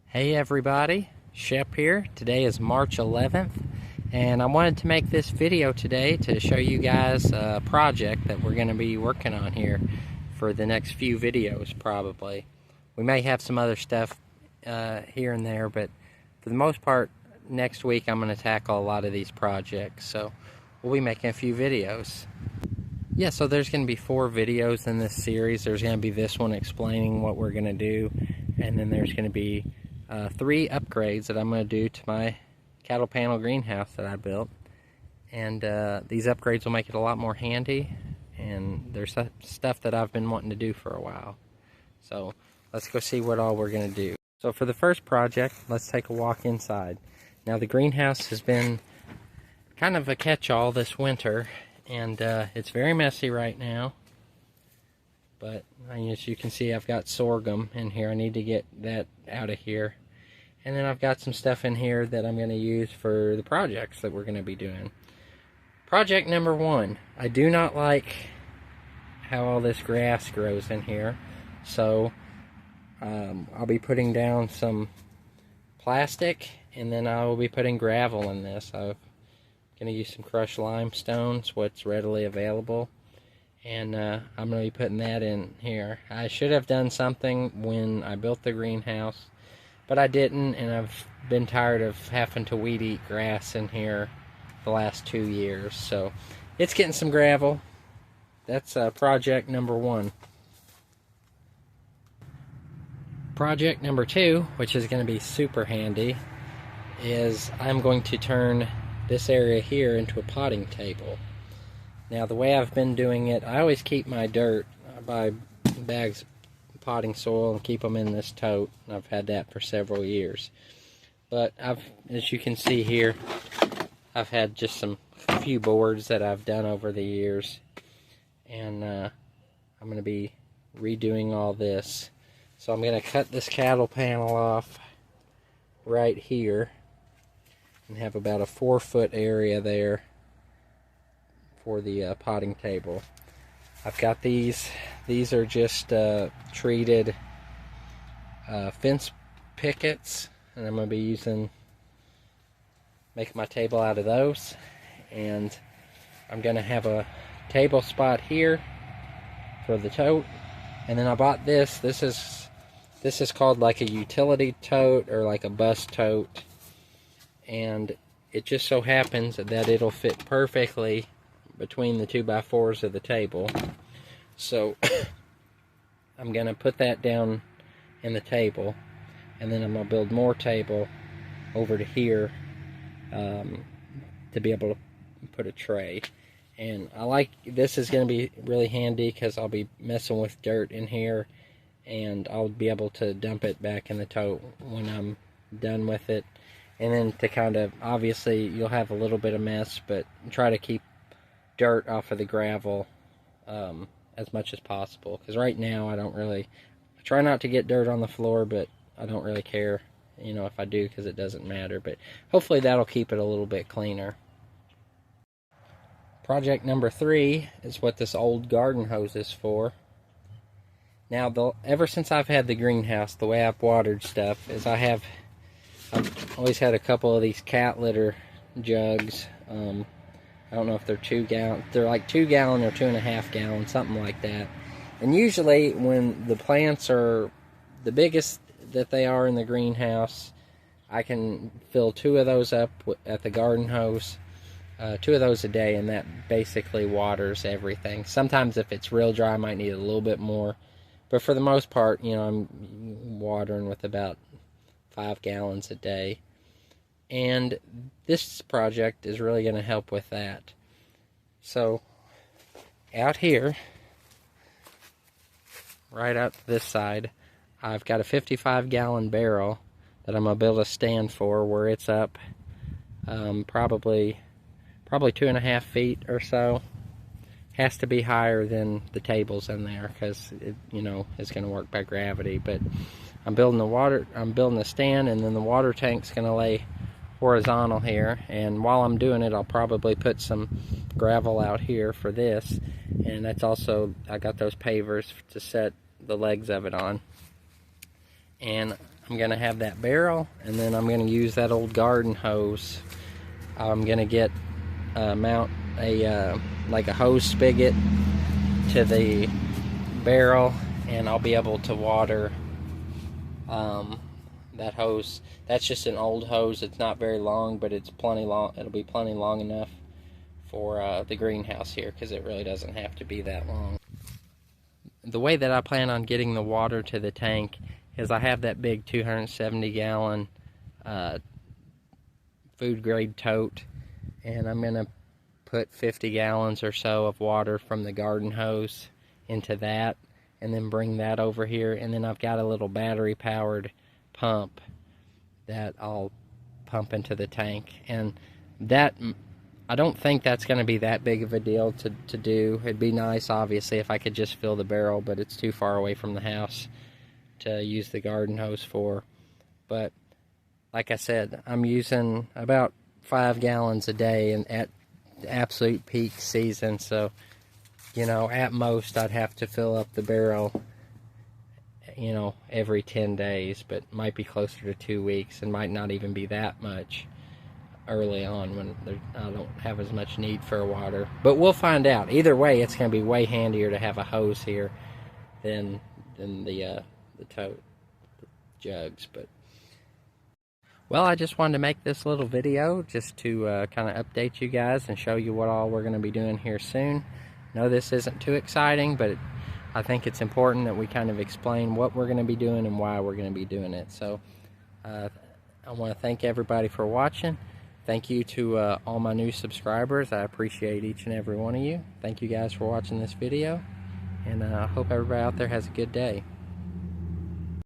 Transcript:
Hey everybody, Shep here. Today is March 11th and I wanted to make this video today to show you guys a project that we're going to be working on here for the next few videos probably. We may have some other stuff here and there, but for the most part next week I'm going to tackle a lot of these projects, so we'll be making a few videos. Yeah, so there's going to be 4 videos in this series. There's going to be this one explaining what we're going to do, and then there's going to be 3 upgrades that I'm going to do to my cattle panel greenhouse that I built. And these upgrades will make it a lot more handy, and there's stuff that I've been wanting to do for a while. So let's go see what all we're going to do. So for the first project, let's take a walk inside. Now the greenhouse has been kind of a catch-all this winter, and it's very messy right now. But as you can see, I've got sorghum in here. I need to get that out of here. And then I've got some stuff in here that I'm going to use for the projects that we're going to be doing. Project number 1. I do not like how all this grass grows in here. So I'll be putting down some plastic, and then I will be putting gravel in this. I'm going to use some crushed limestone, what's readily available. And I'm going to be putting that in here. I should have done something when I built the greenhouse, but I didn't, and I've been tired of having to weed eat grass in here the last 2 years. So it's getting some gravel. That's project number 1. Project number 2, which is going to be super handy, is I'm going to turn this area here into a potting table. Now the way I've been doing it, I always keep my dirt. I buy bags of potting soil and keep them in this tote. I've had that for several years. But as you can see here, I've had just a few boards that I've done over the years. And I'm going to be redoing all this. So I'm going to cut this cattle panel off right here and have about a 4-foot area there for the potting table. I've got these are just treated fence pickets, and I'm going to be making my table out of those. And I'm going to have a table spot here for the tote. And then I bought this is called like a utility tote or like a bus tote, and it just so happens that it'll fit perfectly between the 2x4s of the table. So I'm going to put that down in the table, and then I'm going to build more table over to here to be able to put a tray. And I like this is going to be really handy because I'll be messing with dirt in here, and I'll be able to dump it back in the tote when I'm done with it. And then to kind of, obviously you'll have a little bit of mess, but try to keep dirt off of the gravel as much as possible, because right now I try not to get dirt on the floor, but I don't really care, if I do, because it doesn't matter. But hopefully that'll keep it a little bit cleaner. Project number 3 is what this old garden hose is for. Now ever since I've had the greenhouse, the way I've watered stuff is I've always had a couple of these cat litter jugs. I don't know if they're 2 gallon. They're like 2 gallon or 2.5 gallon, something like that. And usually when the plants are the biggest that they are in the greenhouse, I can fill 2 of those up at the garden hose, 2 of those a day, and that basically waters everything. Sometimes if it's real dry, I might need a little bit more. But for the most part, I'm watering with about 5 gallons a day. And this project is really going to help with that. So out here, right out to this side, I've got a 55-gallon barrel that I'm going to build a stand for, where it's up probably 2.5 feet or so. Has to be higher than the tables in there, because it it's going to work by gravity. But I'm building the stand, and then the water tank's going to lay horizontal here. And while I'm doing it, I'll probably put some gravel out here for this, and that's also, I got those pavers to set the legs of it on. And I'm gonna have that barrel, and then I'm gonna use that old garden hose. I'm gonna get mount a like a hose spigot to the barrel, and I'll be able to water that hose. That's just an old hose. It's not very long, but it's plenty long. It'll be plenty long enough for the greenhouse here, because it really doesn't have to be that long. The way that I plan on getting the water to the tank is I have that big 270 gallon food grade tote, and I'm gonna put 50 gallons or so of water from the garden hose into that, and then bring that over here. And then I've got a little battery powered pump that I'll pump into the tank, and that, I don't think that's going to be that big of a deal to do. It'd be nice, obviously, if I could just fill the barrel, but it's too far away from the house to use the garden hose for. But like I said, I'm using about 5 gallons a day, and at the absolute peak season, so you know, at most I'd have to fill up the barrel, you know, every 10 days, but might be closer to 2 weeks, and might not even be that much early on when I don't have as much need for water. But we'll find out. Either way, it's going to be way handier to have a hose here than the tote, the jugs. But well, I just wanted to make this little video just to kind of update you guys and show you what all we're going to be doing here soon. No, this isn't too exciting, but I think it's important that we kind of explain what we're going to be doing and why we're going to be doing it. So I want to thank everybody for watching. Thank you to all my new subscribers. I appreciate each and every one of you. Thank you guys for watching this video, and I hope everybody out there has a good day.